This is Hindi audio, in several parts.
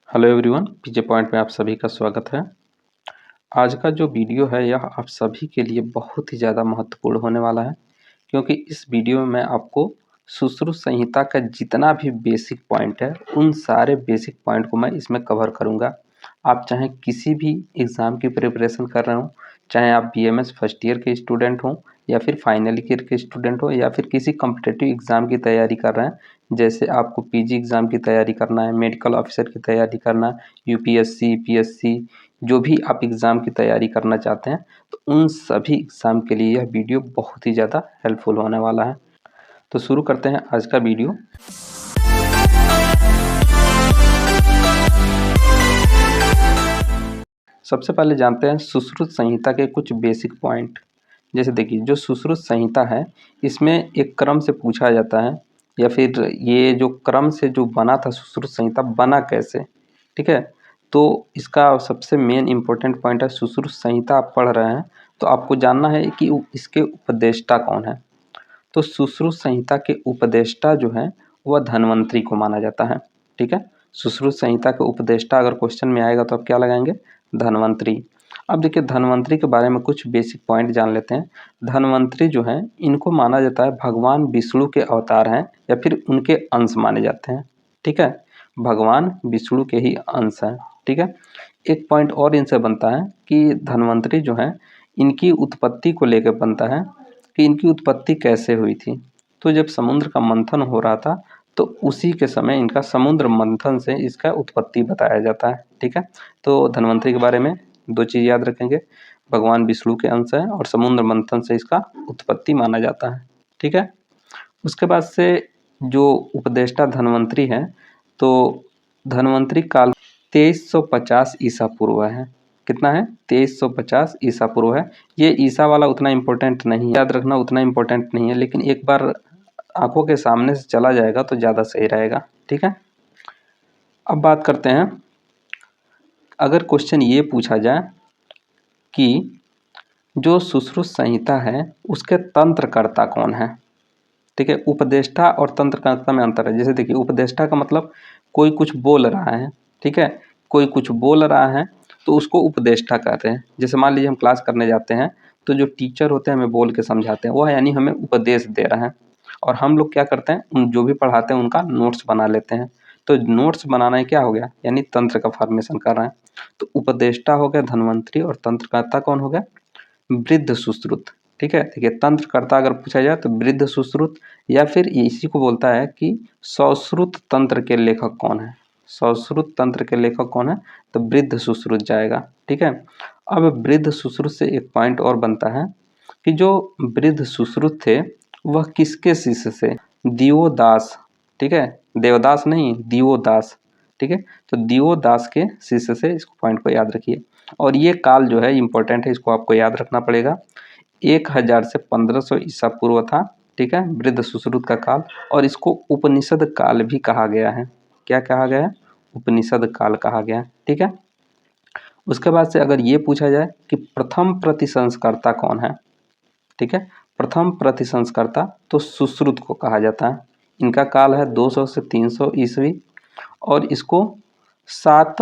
हेलो एवरीवन, पीजे पॉइंट में आप सभी का स्वागत है। आज का जो वीडियो है यह आप सभी के लिए बहुत ही ज़्यादा महत्वपूर्ण होने वाला है, क्योंकि इस वीडियो में मैं आपको सुश्रुत संहिता का जितना भी बेसिक पॉइंट है उन सारे बेसिक पॉइंट को मैं इसमें कवर करूँगा। आप चाहे किसी भी एग्ज़ाम की प्रिपरेशन कर रहे हो, चाहे आप बीएमएस फर्स्ट ईयर के स्टूडेंट हों या फिर फाइनल ईयर के स्टूडेंट हो या फिर किसी कॉम्पिटिटिव एग्ज़ाम की तैयारी कर रहे हैं, जैसे आपको पीजी एग्ज़ाम की तैयारी करना है, मेडिकल ऑफिसर की तैयारी करना है, यूपीएससी, पीएससी, जो भी आप एग्ज़ाम की तैयारी करना चाहते हैं, तो उन सभी एग्ज़ाम के लिए यह वीडियो बहुत ही ज़्यादा हेल्पफुल होने वाला है। तो शुरू करते हैं आज का वीडियो। सबसे पहले जानते हैं सुश्रुत संहिता के कुछ बेसिक पॉइंट। जैसे देखिए, जो सुश्रुत संहिता है इसमें एक क्रम से पूछा जाता है, या फिर ये जो क्रम से जो बना था सुश्रुत संहिता बना कैसे, ठीक है। तो इसका सबसे मेन इम्पोर्टेंट पॉइंट है, सुश्रुत संहिता आप पढ़ रहे हैं तो आपको जानना है कि इसके उपदेष्टा कौन है। तो सुश्रुत संहिता के उपदेष्टा जो हैं वह धन्वंतरी को माना जाता है, ठीक है। सुश्रुत संहिता के उपदेष्टा अगर क्वेश्चन में आएगा तो आप क्या लगाएंगे, धन्वंतरी। अब देखिए, धन्वंतरी के बारे में कुछ बेसिक पॉइंट जान लेते हैं। धन्वंतरी जो हैं इनको माना जाता है भगवान विष्णु के अवतार हैं या फिर उनके अंश माने जाते हैं, ठीक है। भगवान विष्णु के ही अंश हैं, ठीक है। एक पॉइंट और इनसे बनता है कि धन्वंतरी जो हैं इनकी उत्पत्ति को लेकर बनता है कि इनकी उत्पत्ति कैसे हुई थी। तो जब समुद्र का मंथन हो रहा था तो उसी के समय इनका समुद्र मंथन से इसका उत्पत्ति बताया जाता है, ठीक है। तो धन्वंतरी के बारे में दो चीज़ याद रखेंगे, भगवान विष्णु के अंश है और समुद्र मंथन से इसका उत्पत्ति माना जाता है, ठीक है। उसके बाद से जो उपदेष्टा धन्वंतरी हैं, तो धन्वंतरी काल 2350 ईसा पूर्व है। कितना है, 2350 ईसा पूर्व है। ये ईसा वाला उतना इम्पोर्टेंट नहीं है, याद रखना उतना इम्पोर्टेंट नहीं है, लेकिन एक बार आंखों के सामने से चला जाएगा तो ज़्यादा सही रहेगा, ठीक है। अब बात करते हैं, अगर क्वेश्चन ये पूछा जाए कि जो सुश्रुत संहिता है उसके तंत्रकर्ता कौन है, ठीक है। उपदेष्टा और तंत्रकर्ता में अंतर है। जैसे देखिए, उपदेष्टा का मतलब कोई कुछ बोल रहा है, ठीक है, कोई कुछ बोल रहा है तो उसको उपदेष्टा कहते हैं। जैसे मान लीजिए हम क्लास करने जाते हैं तो जो टीचर होते हैं हमें बोल के समझाते हैं, वह यानी हमें उपदेश दे रहे हैं, और हम लोग क्या करते हैं, उन जो भी पढ़ाते हैं उनका नोट्स बना लेते हैं। तो नोट्स बनाना क्या हो गया, यानी तंत्र का फॉर्मेशन कर रहे हैं। तो उपदेष्टा हो गया धन्वंतरी और तंत्रकर्ता कौन हो गया, वृद्ध सुश्रुत, ठीक है। देखिए, तंत्रकर्ता अगर पूछा जाए तो वृद्ध सुश्रुत, या फिर इसी को बोलता है कि सश्रुत तंत्र के लेखक कौन है। सश्रुत तंत्र के लेखक कौन है, तो वृद्ध सुश्रुत जाएगा, ठीक है। अब वृद्ध सुश्रुत से एक पॉइंट और बनता है कि जो वृद्ध सुश्रुत थे वह किसके शिष्य से, दिवोदास, ठीक है, देवदास नहीं, दिवोदास, ठीक है। तो दिवोदास के शिष्य से, इसको पॉइंट को याद रखिए। और ये काल जो है इम्पोर्टेंट है, इसको आपको याद रखना पड़ेगा। 1000 से 1500 ईसा पूर्व था, ठीक है, वृद्ध सुश्रुत का काल। और इसको उपनिषद काल भी कहा गया है। क्या कहा गया है, उपनिषद काल कहा गया है, ठीक है। उसके बाद से अगर ये पूछा जाए कि प्रथम प्रतिसंस्कर्ता कौन है, ठीक है, प्रथम प्रतिसंस्कर्ता तो सुश्रुत को कहा जाता है। इनका काल है 200 से 300 ईस्वी, और इसको सात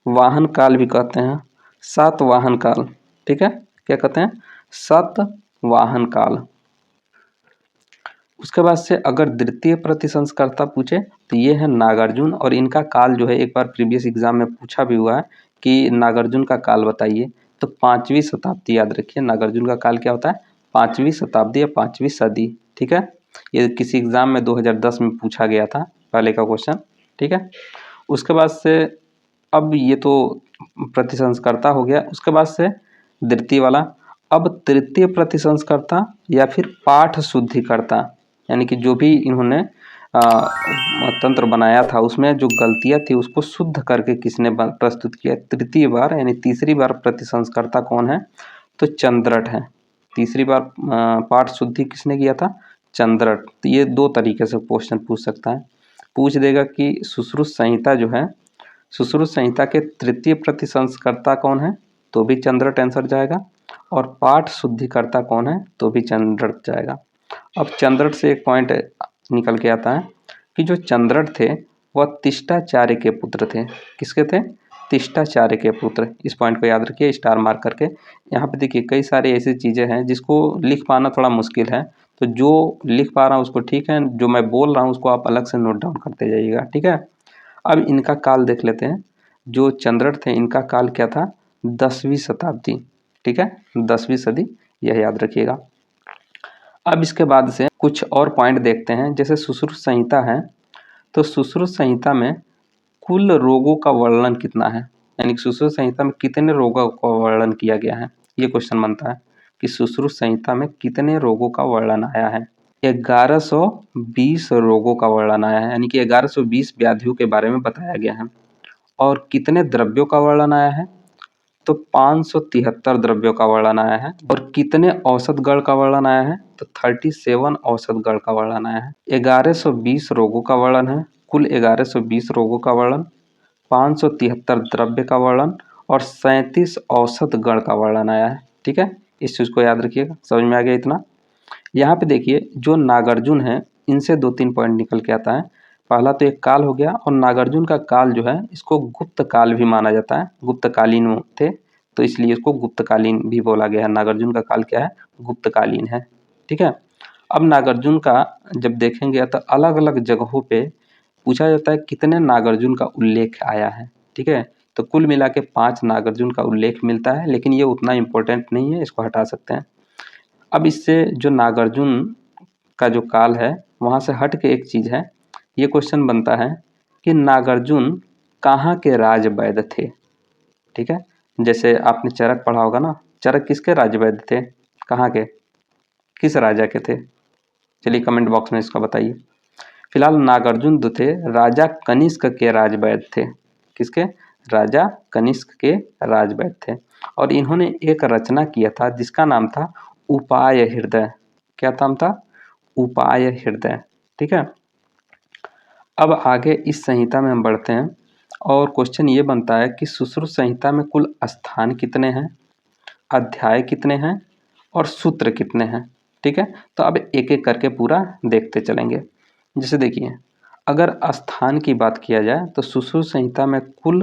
वाहन काल भी कहते हैं। सात वाहन काल, ठीक है, क्या कहते हैं, सात वाहन काल। उसके बाद से अगर द्वितीय प्रतिसंस्कर्ता पूछे तो ये है नागार्जुन, और इनका काल जो है एक बार प्रीवियस एग्जाम में पूछा भी हुआ है कि नागार्जुन का काल बताइए। तो 5वीं शताब्दी याद रखिए, नागार्जुन का काल क्या होता है, 5वीं शताब्दी या 5वीं सदी, ठीक है। ये किसी एग्जाम में 2010 में पूछा गया था, पहले का क्वेश्चन, ठीक है। उसके बाद से अब ये तो प्रतिसंस्कर्ता हो गया। उसके बाद से द्वितीय वाला, अब तृतीय प्रतिसंस्कर्ता या फिर पाठ शुद्धिकर्ता, यानी कि जो भी इन्होंने तंत्र बनाया था उसमें जो गलतियां थी उसको शुद्ध करके किसने प्रस्तुत किया, तृतीय बार यानी तीसरी बार प्रतिसंस्कर्ता कौन है, तो चंद्रट है। तीसरी बार पाठ शुद्धि किसने किया था, चंद्रट। तो ये दो तरीके से क्वेश्चन पूछ सकता है, पूछ देगा कि सुश्रुत संहिता जो है, सुश्रुत संहिता के तृतीय प्रतिसंस्कर्ता कौन है, तो भी चंद्रट आंसर जाएगा, और पाठ शुद्धिकर्ता कौन है, तो भी चंद्रट जाएगा। अब चंद्रट से एक पॉइंट निकल के आता है कि जो चंद्रट थे वह तिष्ठाचार्य के पुत्र थे। किसके थे? तिष्ठाचार्य के पुत्र। इस पॉइंट को याद रखिए स्टार मार्क करके। यहाँ पे देखिए कई सारी ऐसी चीज़ें हैं जिसको लिख पाना थोड़ा मुश्किल है, तो जो लिख पा रहा हूँ उसको ठीक है, जो मैं बोल रहा हूँ उसको आप अलग से नोट डाउन करते जाइएगा, ठीक है। अब इनका काल देख लेते हैं। जो चंद्रट थे इनका काल क्या था? 10वीं शताब्दी, ठीक है, 10वीं सदी, यह याद रखिएगा। अब इसके बाद से कुछ और पॉइंट देखते हैं। जैसे सुश्रुत संहिता है, तो सुश्रुत संहिता में कुल रोगों का वर्णन कितना है, यानी कि सुश्रुत संहिता में कितने रोगों का वर्णन किया गया है, ये क्वेश्चन बनता है कि सुश्रुत संहिता में कितने रोगों का वर्णन आया है। 1120 रोगों का वर्णन आया है, यानी कि 1120 व्याधियों के बारे में बताया गया है। और कितने द्रव्यों का वर्णन आया है? तो 573 द्रव्यों का वर्णन आया है। और कितने औसत गण का वर्णन आया है? तो 37 औसत गण का वर्णन आया है। 1120 रोगों का वर्णन है, कुल 1120 रोगों का वर्णन, 573 द्रव्य का वर्णन और 37 औसत गण का वर्णन आया है, ठीक है। इस चीज़ को याद रखिएगा। समझ में आ गया इतना? यहाँ पे देखिए जो नागार्जुन है इनसे 2-3 पॉइंट निकल के आता है। पहला तो एक काल हो गया, और नागार्जुन का काल जो है इसको गुप्त काल भी माना जाता है। गुप्तकालीन थे तो इसलिए इसको गुप्तकालीन भी बोला गया है। नागार्जुन का काल क्या है? गुप्तकालीन है, ठीक है। अब नागार्जुन का जब देखेंगे तो अलग अलग जगहों पे पूछा जाता है कितने नागार्जुन का उल्लेख आया है, ठीक है। तो कुल मिला के 5 नागार्जुन का उल्लेख मिलता है, लेकिन ये उतना इम्पोर्टेंट नहीं है, इसको हटा सकते हैं। अब इससे जो नागार्जुन का जो काल है वहाँ से हट के एक चीज़ है, ये क्वेश्चन बनता है कि नागार्जुन कहाँ के राज वैद्य थे, ठीक है। जैसे आपने चरक पढ़ा होगा ना, चरक किसके राज वैद्य थे? कहाँ के? किस राजा के थे? चलिए कमेंट बॉक्स में इसका बताइए। फिलहाल नागार्जुन जो थे राजा कनिष्क के राज वैद्य थे। किसके? राजा कनिष्क के राज वैद्य थे। और इन्होंने एक रचना किया था जिसका नाम था उपाय हृदय। क्या नाम था? उपाय हृदय, ठीक है। अब आगे इस संहिता में हम बढ़ते हैं और क्वेश्चन ये बनता है कि सुश्रुत संहिता में कुल स्थान कितने हैं, अध्याय कितने हैं और सूत्र कितने हैं, ठीक है। तो अब एक एक करके पूरा देखते चलेंगे। जैसे देखिए अगर स्थान की बात किया जाए तो सुश्रुत संहिता में कुल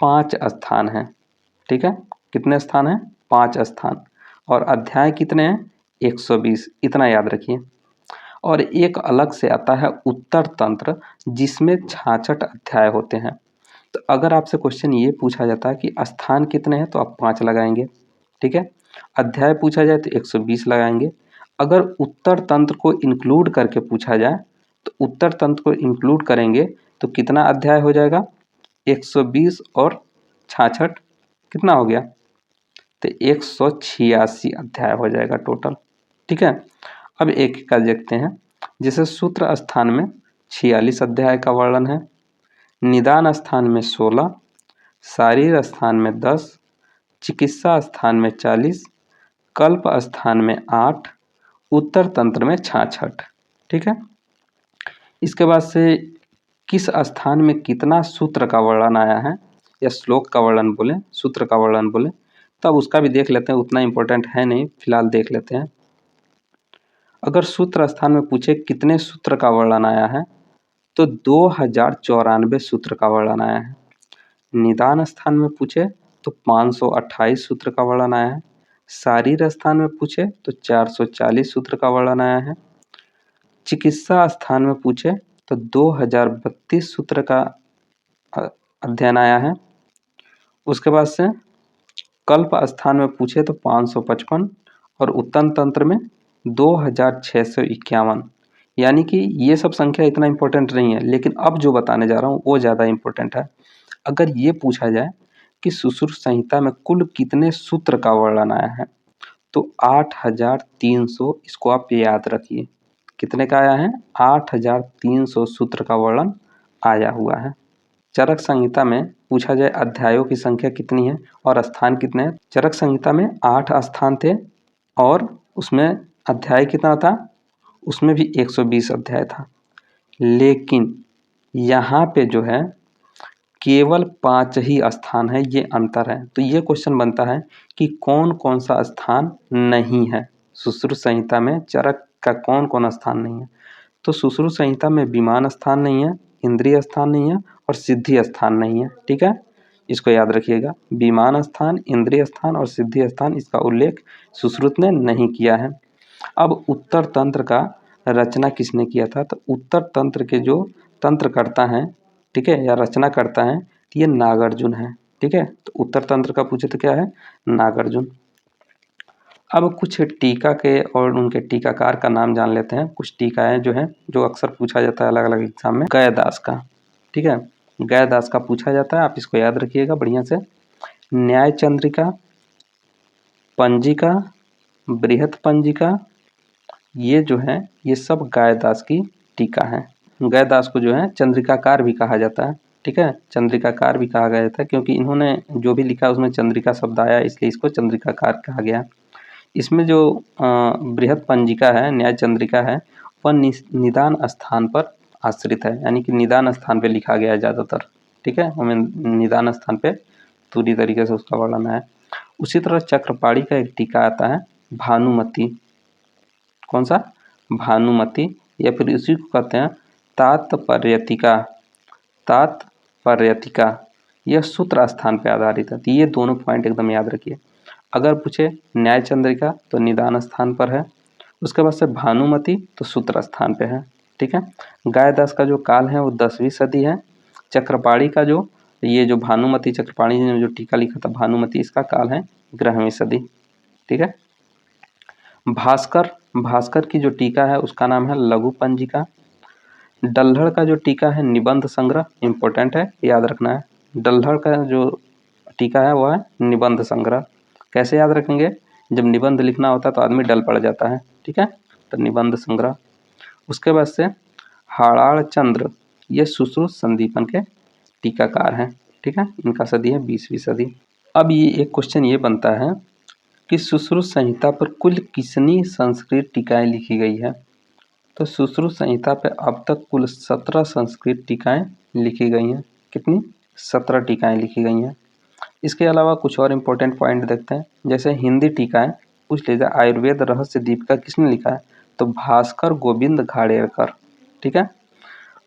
5 स्थान हैं, ठीक है। कितने स्थान हैं? 5 स्थान। और अध्याय कितने हैं? 120, इतना याद रखिए। और एक अलग से आता है उत्तर तंत्र जिसमें 66 अध्याय होते हैं। तो अगर आपसे क्वेश्चन ये पूछा जाता है कि स्थान कितने हैं तो आप 5 लगाएंगे, ठीक है। अध्याय पूछा जाए तो 120 लगाएंगे। अगर उत्तर तंत्र को इंक्लूड करके पूछा जाए तो उत्तर तंत्र को इंक्लूड करेंगे तो कितना अध्याय हो जाएगा? 120 और 66 कितना हो गया? तो 186 अध्याय हो जाएगा टोटल, ठीक है। अब एक एक का देखते हैं। जैसे सूत्र स्थान में 46 अध्याय का वर्णन है, निदान स्थान में 16, शारीर स्थान में 10, चिकित्सा स्थान में 40, कल्प स्थान में 8, उत्तर तंत्र में 66, ठीक है। इसके बाद से किस स्थान में कितना सूत्र का वर्णन आया है या श्लोक का वर्णन बोले, सूत्र का वर्णन बोले, तब उसका भी देख लेते हैं। उतना इम्पोर्टेंट है नहीं, फिलहाल देख लेते हैं। अगर सूत्र स्थान में पूछे कितने सूत्र का वर्णन आया है तो 2094 सूत्र का वर्णन आया है। निदान स्थान में पूछे तो 528 सूत्र का वर्णन आया है। शारीर स्थान में पूछे तो 440 सूत्र का वर्णन आया है। चिकित्सा स्थान में पूछे तो 2032 सूत्र का अध्ययन आया है। उसके बाद से कल्प स्थान में पूछे तो 555 और उत्तर तंत्र में 2651। यानी कि ये सब संख्या इतना इम्पोर्टेंट नहीं है, लेकिन अब जो बताने जा रहा हूँ वो ज़्यादा इम्पोर्टेंट है। अगर ये पूछा जाए कि सुश्रुत संहिता में कुल कितने सूत्र का वर्णन आया है तो 8300, इसको आप याद रखिए। कितने का आया है? 8300 सूत्र का वर्णन आया हुआ है। चरक संहिता में पूछा जाए अध्यायों की संख्या कितनी है और स्थान कितने हैं। चरक संहिता में 8 स्थान थे और उसमें अध्याय कितना था? उसमें भी 120 अध्याय था। लेकिन यहाँ पे जो है केवल 5 ही स्थान है, ये अंतर है। तो ये क्वेश्चन बनता है कि कौन कौन सा स्थान नहीं है सुश्रुत संहिता में, चरक का कौन कौन स्थान नहीं है। तो सुश्रुत संहिता में विमान स्थान नहीं है, इंद्रिय स्थान नहीं है और सिद्धि स्थान नहीं है। ठीक है, इसको याद रखिएगा। विमान स्थान, इंद्रिय स्थान और सिद्धि स्थान, इसका उल्लेख सुश्रुत ने नहीं किया है। अब उत्तर तंत्र का रचना किसने किया था? तो उत्तर तंत्र के जो तंत्र करता है, ठीक है, या रचना करता है, तो ये नागार्जुन है। ठीक है, तो उत्तर तंत्र का पूछे तो क्या है? नागार्जुन। अब कुछ टीका के और उनके टीकाकार का नाम जान लेते हैं। कुछ टीकाएं जो हैं, जो अक्सर पूछा जाता है अलग अलग एग्जाम में। गयादास का, ठीक है, गयादास का पूछा जाता है, आप इसको याद रखिएगा बढ़िया से। न्याय चंद्रिका, पंजिका, बृहत पंजिका, ये जो है ये सब गयादास की टीका है। गयादास को जो है चंद्रिकाकार भी कहा जाता है। ठीक है, चंद्रिकाकार भी कहा गया था क्योंकि इन्होंने जो भी लिखा उसमें चंद्रिका शब्द आया, इसलिए इसको चंद्रिकाकार कहा गया। इसमें जो बृहत पंजिका है, न्याय चंद्रिका है, वह निदान स्थान पर आश्रित है, यानी कि निदान स्थान पे लिखा गया है ज़्यादातर। ठीक है, हमें निदान स्थान पे पूरी तरीके से उसका वर्णन है। उसी तरह चक्रपाणी का एक टीका आता है भानुमति। कौन सा? भानुमति, या फिर इसी को कहते हैं तात्पर्यतिका। तात्पर्यतिका यह सूत्र स्थान पे आधारित है। तो ये दोनों पॉइंट एकदम याद रखिए। अगर पूछे न्याय चंद्रिका तो निदान स्थान पर है, उसके बाद से भानुमति तो सूत्र स्थान पे है। ठीक है, गयादास का जो काल है वो 10वीं सदी है। चक्रपाणी का जो ये जो भानुमति, चक्रपाणी ने जो टीका लिखा था भानुमति, इसका काल है 11वीं सदी। ठीक है, भास्कर, भास्कर की जो टीका है उसका नाम है लघु पंजिका। डल्हड़ का जो टीका है निबंध संग्रह, इंपॉर्टेंट है, याद रखना है। डल्हड़ का जो टीका है वह है निबंध संग्रह। कैसे याद रखेंगे? जब निबंध लिखना होता है तो आदमी डल पड़ जाता है। ठीक है, तो निबंध संग्रह। उसके बाद से हाड़ाड़ चंद्र, ये सुश्रुत संदीपन के टीकाकार हैं। ठीक है, इनका सदी है 20वीं सदी। अब ये एक क्वेश्चन ये बनता है कि सुश्रुत संहिता पर कुल कितनी संस्कृत टीकाएं लिखी गई है? तो सुश्रुत संहिता पे अब तक कुल 17 संस्कृत टीकाएं लिखी गई हैं। कितनी? 17 टीकाएं लिखी गई हैं। इसके अलावा कुछ और इम्पोर्टेंट पॉइंट देखते हैं। जैसे हिंदी टीकाएं पूछ लीजिए, आयुर्वेद रहस्य दीपिका किसने लिखा है? तो भास्कर गोविंद घाड़ेकर। ठीक है,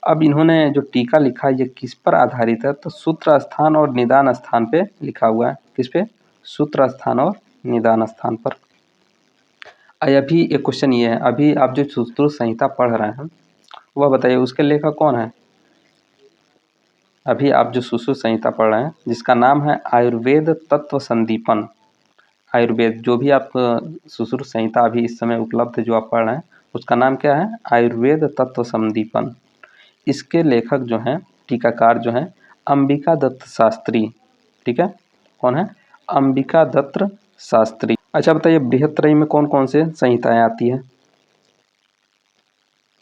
अब इन्होंने जो टीका लिखा ये किस पर आधारित है? तो सूत्र स्थान और निदान स्थान पे लिखा हुआ है। किस पे? सूत्र स्थान और निदान स्थान पर। अभी एक क्वेश्चन ये है, अभी आप जो सुश्रुत संहिता पढ़ रहे हैं वह बताइए उसके लेखक कौन है? अभी आप जो सुश्रुत संहिता पढ़ रहे हैं जिसका नाम है आयुर्वेद तत्व संदीपन। आयुर्वेद जो भी आप सुश्रुत संहिता अभी इस समय उपलब्ध जो आप पढ़ रहे हैं उसका नाम क्या है? आयुर्वेद तत्व संदीपन। इसके लेखक जो हैं, टीकाकार जो हैं, अंबिका दत्त शास्त्री। ठीक है, कौन है? अंबिका दत्त शास्त्री। अच्छा बताइए, बृहत्त्रयी में कौन कौन से संहिताएं आती है?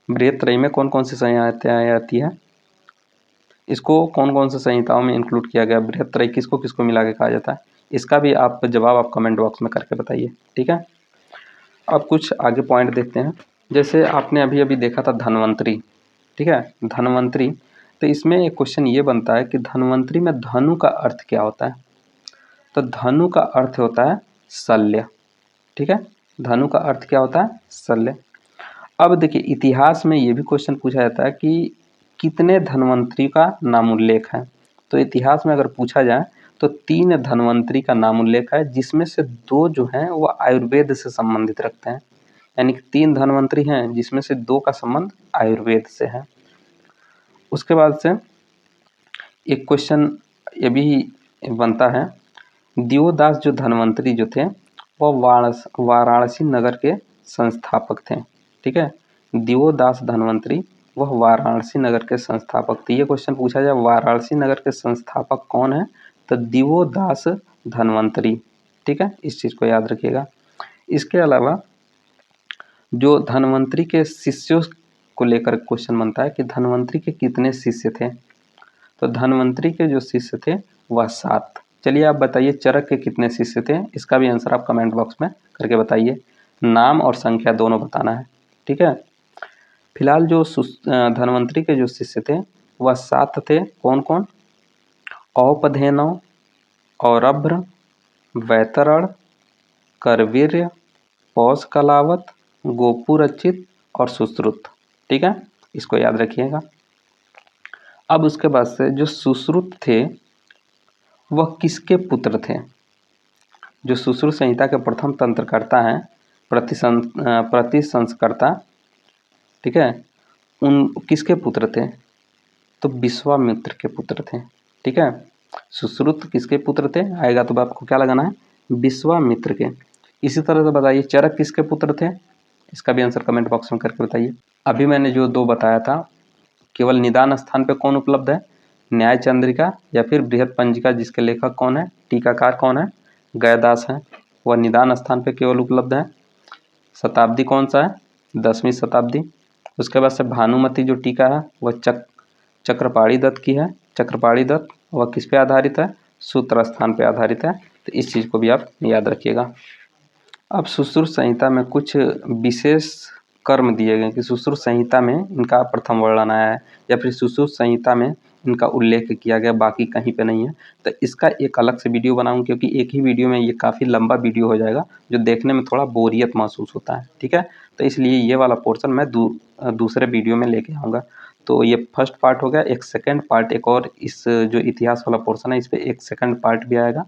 बृहत्त्रयी में कौन कौन सी संहिताएं आती है? इसको कौन कौन से संहिताओं में इंक्लूड किया गया? बृहत्त्रयी किसको किसको मिला के कहा जाता है? इसका भी आप जवाब आप कमेंट बॉक्स में करके बताइए। ठीक है, अब कुछ आगे पॉइंट देखते हैं। जैसे आपने अभी अभी देखा था धन्वंतरी। ठीक है, धन्वंतरी, तो इसमें एक क्वेश्चन ये बनता है कि धन्वंतरी में धनु का अर्थ क्या होता है? तो धनु का अर्थ होता है शल्य। ठीक है, धनु का अर्थ क्या होता है? शल्य। अब देखिए इतिहास में ये भी क्वेश्चन पूछा जाता है कि कितने धन्वंतरी का नाम उल्लेख है? तो इतिहास में अगर पूछा जाए तो 3 धन्वंतरी का नाम उल्लेख है, जिसमें से 2 जो हैं वो आयुर्वेद से संबंधित रखते हैं। यानी कि 3 धन्वंतरी हैं जिसमें से 2 का संबंध आयुर्वेद से है। उसके बाद से एक क्वेश्चन ये भी बनता है, दिवोदास जो धन्वंतरी जो थे वह वाराणसी नगर के संस्थापक थे। ठीक है, दिवोदास धन्वंतरी वह वाराणसी नगर के संस्थापक थे। ये क्वेश्चन पूछा जाए वाराणसी नगर के संस्थापक कौन है? तो दिवोदास धन्वंतरी। ठीक है, इस चीज़ को याद रखिएगा। इसके अलावा जो धन्वंतरी के शिष्यों को लेकर क्वेश्चन बनता है कि धन्वंतरी के कितने शिष्य थे? तो धन्वंतरी के जो शिष्य थे वह 7। चलिए आप बताइए चरक के कितने शिष्य थे? इसका भी आंसर आप कमेंट बॉक्स में करके बताइए। नाम और संख्या दोनों बताना है। ठीक है, फिलहाल जो धन्वंतरी के जो शिष्य थे वह 7 थे। कौन कौन? औपधेनव, औरभ्र, वैतरण, करवीर्य, पौष कलावत, गोपुरचित और सुश्रुत। ठीक है, इसको याद रखिएगा। अब उसके बाद से जो सुश्रुत थे वह किसके पुत्र थे? जो सुश्रुत संहिता के प्रथम तंत्रकर्ता हैं, प्रतिसंस्कर्ता, ठीक है, उन किसके पुत्र थे? तो विश्वामित्र के पुत्र थे। ठीक है, सुश्रुत किसके पुत्र थे आएगा तो आपको क्या लगाना है? विश्वामित्र के। इसी तरह से बताइए चरक किसके पुत्र थे? इसका भी आंसर कमेंट बॉक्स में करके बताइए। अभी मैंने जो दो बताया था, केवल निदान स्थान पे कौन उपलब्ध है? न्याय चंद्रिका या फिर बृहद पंजिका, जिसके लेखक कौन है? टीकाकार कौन है? गयादास है। वह निदान स्थान पे केवल उपलब्ध है। शताब्दी कौन सा है? 10वीं शताब्दी। उसके बाद से भानुमति जो टीका है वह चक्रपाणी दत्त की है। चक्रपाणी दत्त वह किस पे आधारित है? सूत्र स्थान पे आधारित है। तो इस चीज़ को भी आप याद रखिएगा। अब सुश्रुत संहिता में कुछ विशेष कर्म दिए गए कि सुश्रुत संहिता में इनका प्रथम वर्णन आया है या फिर सुश्रुत संहिता में इनका उल्लेख किया गया, बाकी कहीं पे नहीं है। तो इसका एक अलग से वीडियो बनाऊं, क्योंकि एक ही वीडियो में ये काफ़ी लंबा वीडियो हो जाएगा जो देखने में थोड़ा बोरियत महसूस होता है। ठीक है, तो इसलिए ये वाला पोर्शन मैं दूसरे वीडियो में लेके आऊँगा। तो ये फर्स्ट पार्ट हो गया। एक सेकेंड पार्ट, एक और इस जो इतिहास वाला पोर्शन है इस पर एक सेकेंड पार्ट भी आएगा।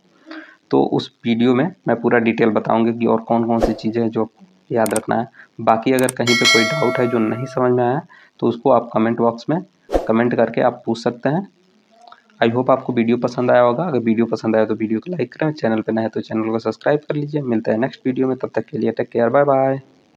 तो उस वीडियो में मैं पूरा डिटेल बताऊंगा कि और कौन कौन सी चीज़ें हैं जो याद रखना है। बाकी अगर कहीं पे कोई डाउट है जो नहीं समझ में आया तो उसको आप कमेंट बॉक्स में कमेंट करके आप पूछ सकते हैं। आई होप आपको वीडियो पसंद आया होगा। अगर वीडियो पसंद आया तो वीडियो को लाइक करें, चैनल पर नए हैं तो चैनल को सब्सक्राइब कर लीजिए। मिलता है नेक्स्ट वीडियो में, तब तक के लिए टेक केयर, बाय बाय।